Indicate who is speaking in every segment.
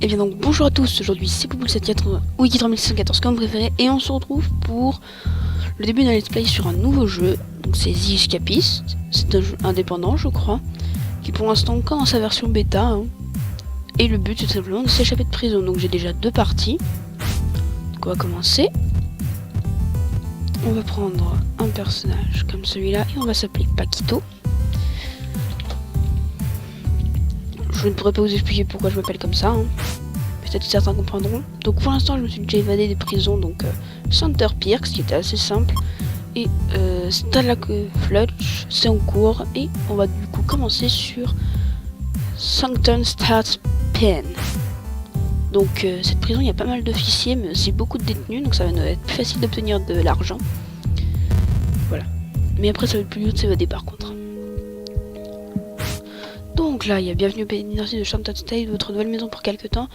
Speaker 1: Et bien donc bonjour à tous, aujourd'hui c'est Poupoule714 ou Wiki3614 comme préféré, et on se retrouve pour le début d'un let's play sur un nouveau jeu. Donc c'est The Escapist, c'est un jeu indépendant je crois, qui pour l'instant encore dans sa version bêta, hein. Et le but c'est tout simplement de s'échapper de prison. Donc j'ai déjà 2 parties, donc on va commencer. On va prendre un personnage comme celui-là et on va s'appeler Paquito. Je ne pourrais pas vous expliquer pourquoi je m'appelle comme ça, hein. Peut-être que certains comprendront. Donc pour l'instant je me suis déjà évadé des prisons, donc Center Pierce qui était assez simple, et Stalag Flutch c'est en cours, et on va du coup commencer sur Sancton Start Pen. Donc cette prison il y a pas mal d'officiers mais aussi beaucoup de détenus, donc ça va être plus facile d'obtenir de l'argent. Voilà. Mais après ça va être plus dur de s'évader par contre. Donc là, il y a bienvenue au pays de Shanton State, votre nouvelle maison pour quelques temps.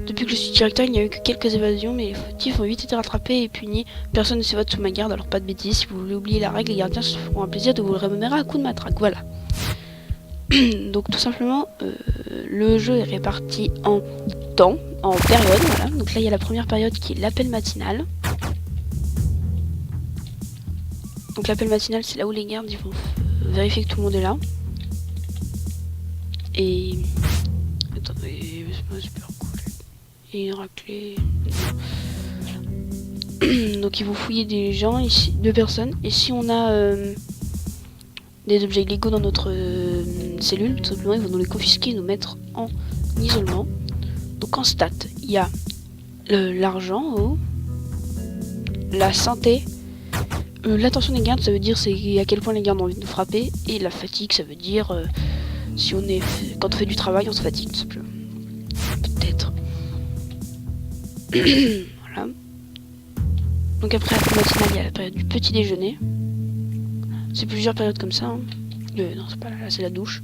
Speaker 1: Depuis que je suis directeur, il n'y a eu que quelques évasions, mais les fautifs ont vite été rattrapés et punis. Personne ne s'évade sous ma garde, alors pas de bêtises. Si vous voulez oublier la règle, les gardiens se feront un plaisir de vous le rémunérer à coup de matraque. Voilà. Donc tout simplement, le jeu est réparti en temps, en périodes. Voilà. Donc là, il y a la première période qui est l'appel matinal. Donc l'appel matinal, c'est là où les gardes ils vont vérifier que tout le monde est là. Et... attendez, c'est pas super cool. Et une raclée... Donc ils vont fouiller des gens, ici, 2 personnes. Et si on a des objets illégaux dans notre cellule, tout simplement ils vont nous les confisquer et nous mettre en isolement. Donc en stat, il y a l'argent, la santé, l'attention des gardes, ça veut dire c'est à quel point les gardes ont envie de nous frapper. Et la fatigue, ça veut dire... si on est, quand on fait du travail, on se fatigue tout simplement. Peut-être. Voilà. Donc après la matinale, il y a la période du petit déjeuner. C'est plusieurs périodes comme ça, hein. Non, c'est pas là, c'est la douche.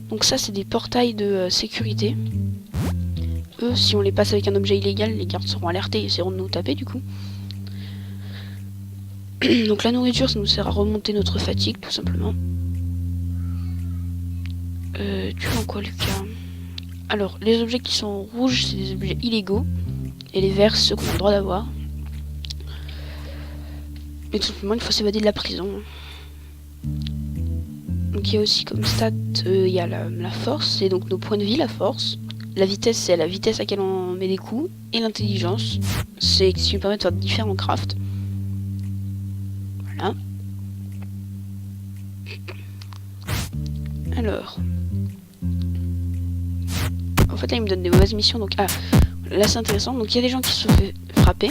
Speaker 1: Donc ça, c'est des portails de sécurité. Eux, si on les passe avec un objet illégal, les gardes seront alertés et essaieront de nous taper du coup. Donc la nourriture, ça nous sert à remonter notre fatigue tout simplement. Tu vois quoi, Lucas? Alors, les objets qui sont rouges, c'est des objets illégaux. Et les verts, c'est ceux qu'on a le droit d'avoir. Et tout simplement, il faut s'évader de la prison. Donc, il y a aussi comme stat, il y a la force, c'est donc nos points de vie, la force. La vitesse, c'est la vitesse à laquelle on met des coups. Et l'intelligence, c'est ce qui nous permet de faire différents crafts. Voilà. Alors... en fait là il me donne des mauvaises missions, donc là c'est intéressant. Donc il y a des gens qui se sont fait frapper.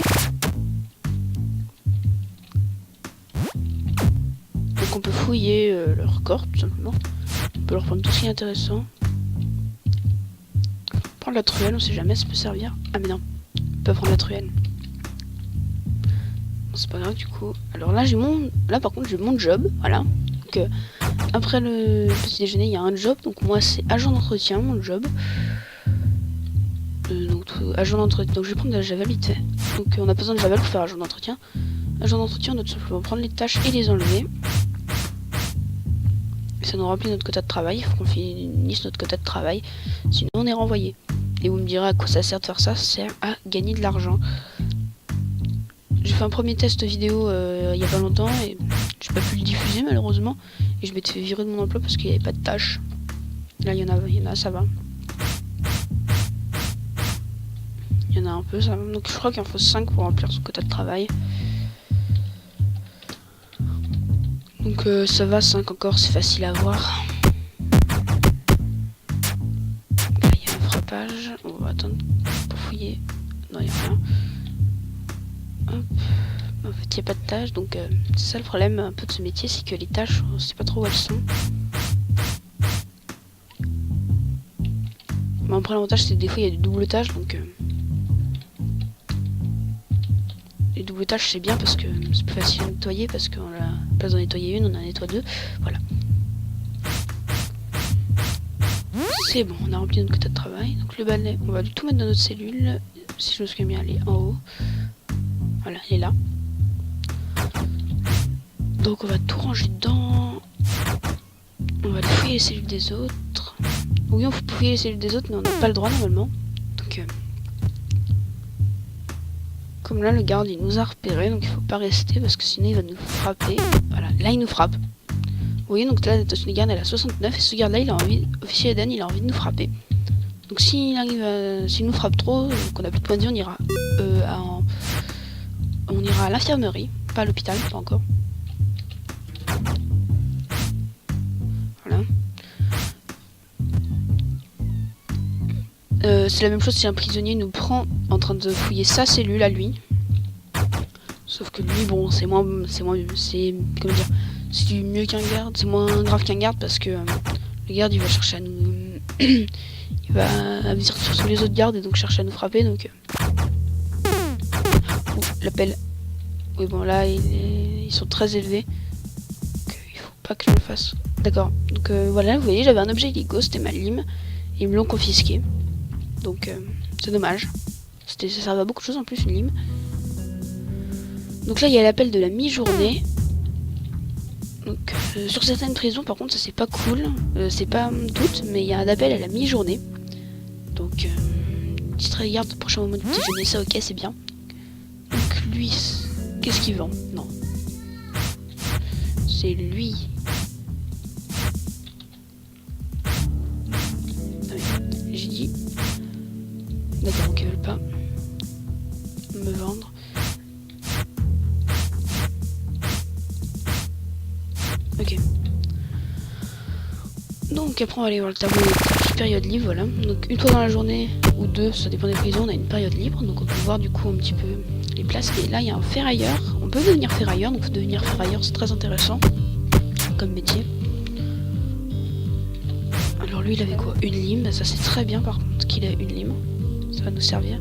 Speaker 1: Donc on peut fouiller leur corps tout simplement. On peut leur prendre tout ce qui est intéressant. Prendre la truelle, on sait jamais, ça peut servir. Ah mais non, on peut prendre la truelle. Bon, c'est pas grave du coup. Alors là j'ai là par contre j'ai mon job, voilà. Donc après le petit déjeuner il y a un job, donc moi c'est agent d'entretien mon job. Donc agent d'entretien, donc je vais prendre de la javel vite fait. Donc on a besoin de javel pour faire agent d'entretien. Agent d'entretien, on doit tout simplement prendre les tâches et les enlever. Et ça nous remplit notre quota de travail, il faut qu'on finisse notre quota de travail, sinon on est renvoyé. Et vous me direz à quoi ça sert de faire ça? Ça sert à gagner de l'argent. J'ai fait un premier test vidéo il y a pas longtemps et j'ai pas pu le diffuser malheureusement. Et je m'étais fait virer de mon emploi parce qu'il n'y avait pas de tâches. Là il y en a, ça va. Il y en a un peu, ça. Donc je crois qu'il en faut 5 pour remplir son quota de travail. Donc ça va, 5 encore, c'est facile à voir. Là il y a un frappage. On va attendre pour fouiller. Non, il n'y a rien. Hop. En fait il n'y a pas de tâches, donc c'est ça le problème un peu de ce métier, c'est que les tâches, on sait pas trop où elles sont. Mais après l'avantage c'est que des fois il y a des doubles tâches, donc... les doubles tâches c'est bien parce que c'est plus facile à nettoyer, parce qu'on a la place d'en nettoyer une, on en nettoie 2, voilà. C'est bon, on a rempli notre quota de travail. Donc le balai, on va tout mettre dans notre cellule. Si je me souviens bien, elle est en haut. Voilà, elle est là. Donc on va tout ranger dedans. On va fouiller les cellules des autres. Oui, on peut fouiller les cellules des autres, mais on n'a pas le droit normalement. Donc Comme là, le garde, il nous a repéré, donc il faut pas rester, parce que sinon il va nous frapper. Voilà, là, il nous frappe. Vous voyez, donc là, la tension des gardes, elle a 69, et ce garde-là, il a envie, officier Eden, il a envie de nous frapper. Donc s'il nous frappe trop, qu'on a plus de points de vie, on ira à l'infirmerie, pas à l'hôpital, pas encore. Voilà. C'est la même chose si un prisonnier nous prend en train de fouiller sa cellule à lui. Sauf que lui, bon, c'est comment dire, c'est mieux qu'un garde, c'est moins grave qu'un garde parce que le garde il va chercher à nous, il va venir sur tous les autres gardes et donc chercher à nous frapper donc. L'appel. Oui bon là ils sont très élevés. Donc, il faut pas que je le fasse. D'accord. Donc voilà, vous voyez, j'avais un objet illégal, c'était ma lime. Et ils me l'ont confisqué. Donc c'est dommage. Ça servait à beaucoup de choses en plus une lime. Donc là il y a l'appel de la mi-journée. Donc sur certaines prisons par contre ça c'est pas cool. C'est pas toutes, mais il y a un appel à la mi-journée. Donc distrait garde au prochain moment du petit déjeuner, ça ok c'est bien. Donc lui, qu'est-ce qu'il vend? Non. C'est lui. Ah oui, j'ai dit. D'accord, donc ils veulent pas me vendre. Ok. Donc après on va aller voir le tableau de période libre, voilà. Donc une fois dans la journée, ou deux, ça dépend des prisons, on a une période libre. Donc on peut voir du coup un petit peu les places. Et là il y a un ferrailleur. On peut devenir ferrailleur, donc devenir ferrailleur c'est très intéressant comme métier. Alors lui il avait quoi? Une lime, ça c'est très bien par contre qu'il ait une lime. Ça va nous servir.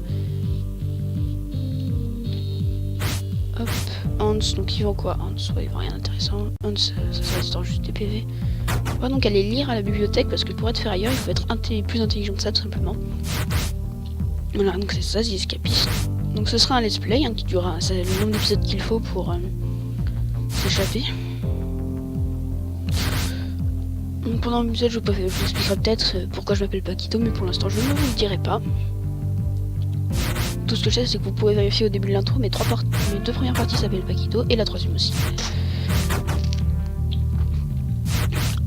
Speaker 1: Hop, Hans, donc il vend quoi? Hans, ouais, il vend rien d'intéressant. Hans, ça va juste des PV. On va donc aller lire à la bibliothèque parce que pour être ferrailleur, il faut être plus intelligent que ça tout simplement. Voilà, donc c'est ça, c'est escapiste. Donc ce sera un let's play qui durera le nombre d'épisodes qu'il faut pour s'échapper. Donc pendant l'épisode, je vous expliquerai peut-être pourquoi je m'appelle Paquito, mais pour l'instant je ne vous le dirai pas. Tout ce que je sais, c'est que vous pouvez vérifier au début de l'intro, mes deux premières parties s'appellent Paquito et la troisième aussi.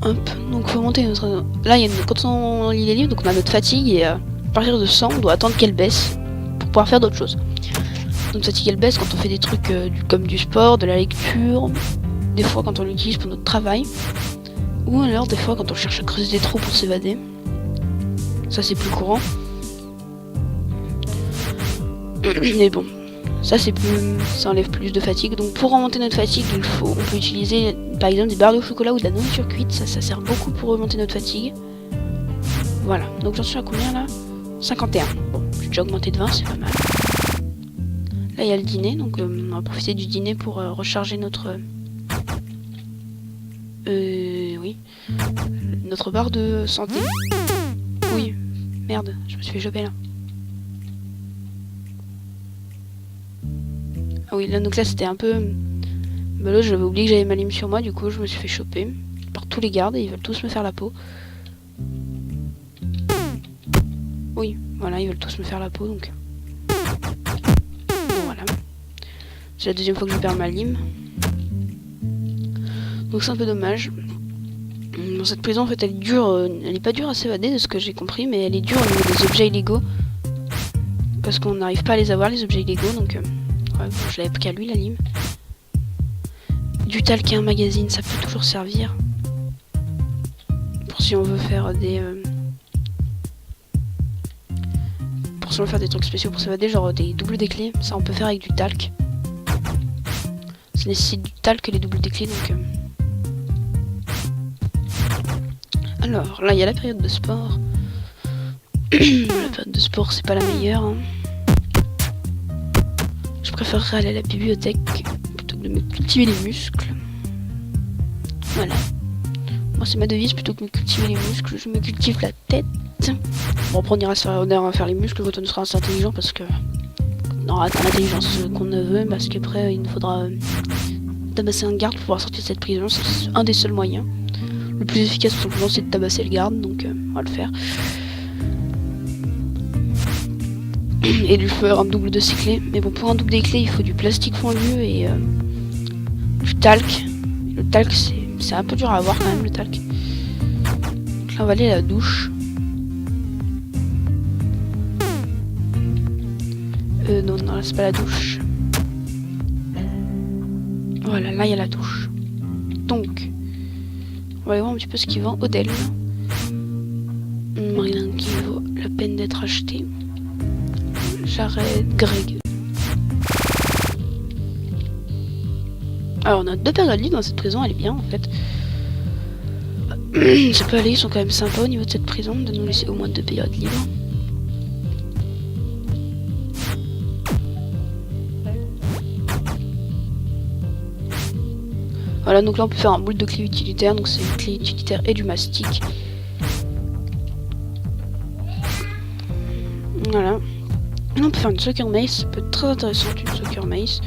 Speaker 1: Hop, donc faut monter notre... Là, quand on lit les livres, donc on a notre fatigue et à partir de 100, on doit attendre qu'elle baisse pour pouvoir faire d'autres choses. Notre fatigue, elle baisse quand on fait des trucs comme du sport, de la lecture, des fois quand on l'utilise pour notre travail, ou alors des fois quand on cherche à creuser des trous pour s'évader. Ça, c'est plus courant. Mais bon, ça enlève plus de fatigue. Donc pour remonter notre fatigue, on peut utiliser par exemple des barres de chocolat ou de la nourriture cuite. Ça sert beaucoup pour remonter notre fatigue. Voilà, donc j'en suis à combien là? 51. Bon, j'ai déjà augmenté de 20, c'est pas mal. Là il y a le dîner, donc on va profiter du dîner pour recharger notre... oui. Notre barre de santé. Oui, merde, je me suis fait choper là. Ah oui, là, donc là c'était un peu... Bah là j'avais oublié que j'avais ma lime sur moi, du coup je me suis fait choper par tous les gardes et ils veulent tous me faire la peau. Oui, voilà, ils veulent tous me faire la peau donc... Bon, voilà. C'est la deuxième fois que je perds ma lime. Donc c'est un peu dommage. Dans cette prison en fait elle est dure, elle est pas dure à s'évader de ce que j'ai compris, mais elle est dure au niveau des objets illégaux. Parce qu'on n'arrive pas à les avoir les objets illégaux donc... Ouais, bon, je l'avais pris à lui la lime. Du talc et un magazine, ça peut toujours servir. Pour si on veut faire des... Pour si on veut faire des trucs spéciaux pour s'évader, genre des doubles des clés. Ça on peut faire avec du talc. Ça nécessite du talc les doubles des clés donc... Alors, là il y a la période de sport. La période de sport c'est pas la meilleure. Hein. Je préférerais aller à la bibliothèque plutôt que de me cultiver les muscles. Voilà. Moi c'est ma devise, plutôt que de me cultiver les muscles, je me cultive la tête. Bon après on ira se faire honneur à faire les muscles quand on sera assez intelligent parce que... On aura l'intelligence qu'on veut parce qu'après il nous faudra tabasser un garde pour pouvoir sortir de cette prison, c'est un des seuls moyens. Le plus efficace tout simplement c'est de tabasser le garde, donc on va le faire. et lui faire un double de ses clés. Mais bon, pour un double des clés, il faut du plastique fondu et du talc. Le talc, c'est un peu dur à avoir quand même, le talc. Donc là, on va aller à la douche. Non, là, c'est pas la douche. Voilà, là, il y a la douche. Donc, on va aller voir un petit peu ce qu'il vend. Odell. Rien qui vaut la peine d'être acheté. J'arrête. Greg. Alors, on a 2 périodes libres dans cette prison, elle est bien en fait. Ça peut aller, ils sont quand même sympas au niveau de cette prison, de nous laisser au moins 2 périodes libres. Voilà, donc là on peut faire un boule de clé utilitaire, donc c'est une clé utilitaire et du mastic. Voilà. Et là on peut faire une soccer mace, ça peut être très intéressant une soccer mace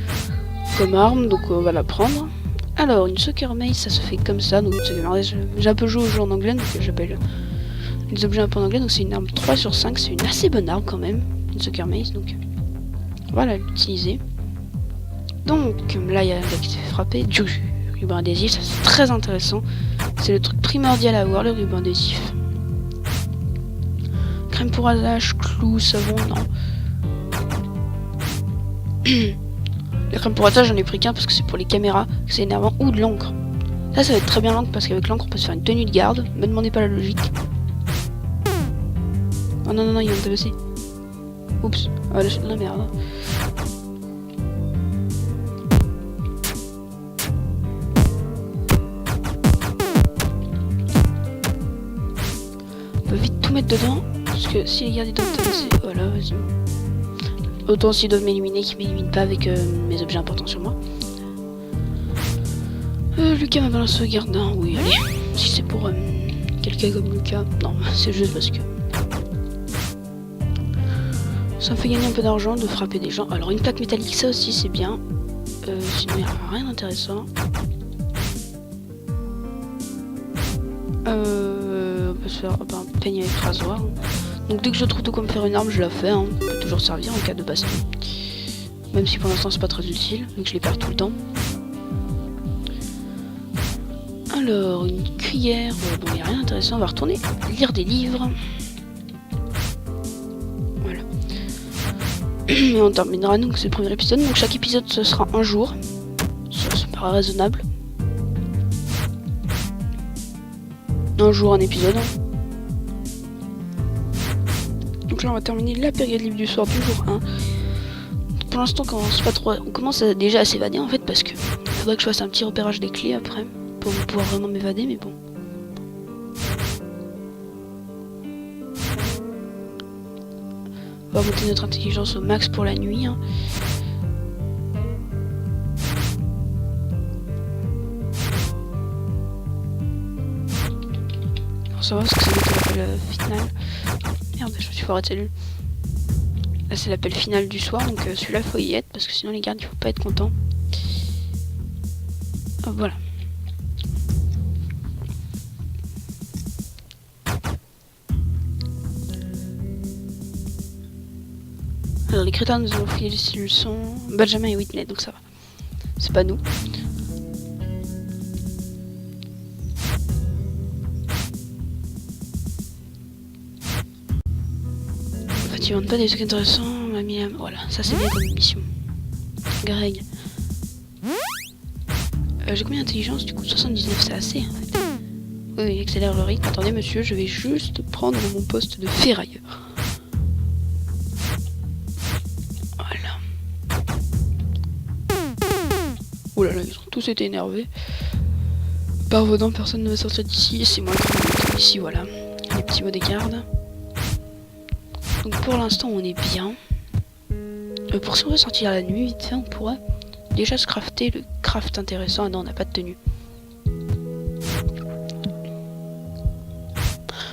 Speaker 1: comme arme, donc on va la prendre. Alors une soccer mace ça se fait comme ça, donc j'ai un peu joué au jeu en anglais, donc j'appelle les objets un peu en anglais, donc c'est une arme 3/5, c'est une assez bonne arme quand même, une soccer mace, donc voilà l'utiliser. Donc là il y a un gars qui s'est fait frapper, du ruban adhésif, ça c'est très intéressant, c'est le truc primordial à avoir, le ruban adhésif. Crème pour rasage, clou, savon, non. La crème pour rasage j'en ai pris qu'un parce que c'est pour les caméras, c'est énervant, ou de l'encre. Ça va être très bien l'encre parce qu'avec l'encre on peut se faire une tenue de garde, me demandez pas la logique. Oh non non non, il va me tabasser. Oups, ah là, la merde. On peut vite tout mettre dedans, parce que si les gardes ils doivent tabasser, voilà, vas-y. Autant s'ils doivent m'éliminer, qu'ils m'éliminent pas avec mes objets importants sur moi. Lucas m'a balancé au gardien, oui, allez. Si c'est pour quelqu'un comme Lucas, non, c'est juste parce que ça me fait gagner un peu d'argent de frapper des gens. Alors une plaque métallique, ça aussi c'est bien. Sinon il n'y a rien d'intéressant. On peut se faire un peigne avec rasoir. Donc dès que je trouve de quoi me faire une arme, je la fais. Hein. Ça peut toujours servir en cas de baston. Même si pour l'instant c'est pas très utile, vu que je les perds tout le temps. Alors, une cuillère. Bon, il n'y a rien d'intéressant. On va retourner lire des livres. Voilà. Et on terminera donc ce premier épisode. Donc chaque épisode ce sera un jour. Ça me paraît raisonnable. Un jour, un épisode. Donc là on va terminer la période libre du soir du jour 1. Pour l'instant on commence déjà à s'évader en fait parce que il faudrait que je fasse un petit repérage des clés après pour pouvoir vraiment m'évader, mais bon. On va monter notre intelligence au max pour la nuit. Hein. Pour savoir ce que c'est l'appel final. Merde, je me suis foiré de cellule. Là c'est l'appel final du soir, donc celui-là faut y être parce que sinon les gardes il faut pas être content. Oh, voilà. Alors les crétins nous ont filé les leçons, Benjamin et Whitney, donc ça va. C'est pas nous. En fait ils vendent pas des trucs intéressants, on m'a mis voilà, ça c'est bien comme mission. Greg. J'ai combien d'intelligence du coup? 79, c'est assez en fait. Oui, accélère le rythme. Attendez monsieur, je vais juste prendre mon poste de ferrailleur. Oh là là, ils ont tous été énervés. Par vos dents, personne ne va sortir d'ici. C'est moi qui vais monter d'ici, voilà. Les petits mots des gardes. Donc pour l'instant, on est bien. Pour si on veut sortir la nuit, vite fait, on pourrait déjà se crafter le craft intéressant. Ah non, on n'a pas de tenue.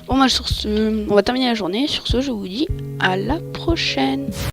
Speaker 1: Bon, bah sur ce, on va terminer la journée. Sur ce, je vous dis à la prochaine.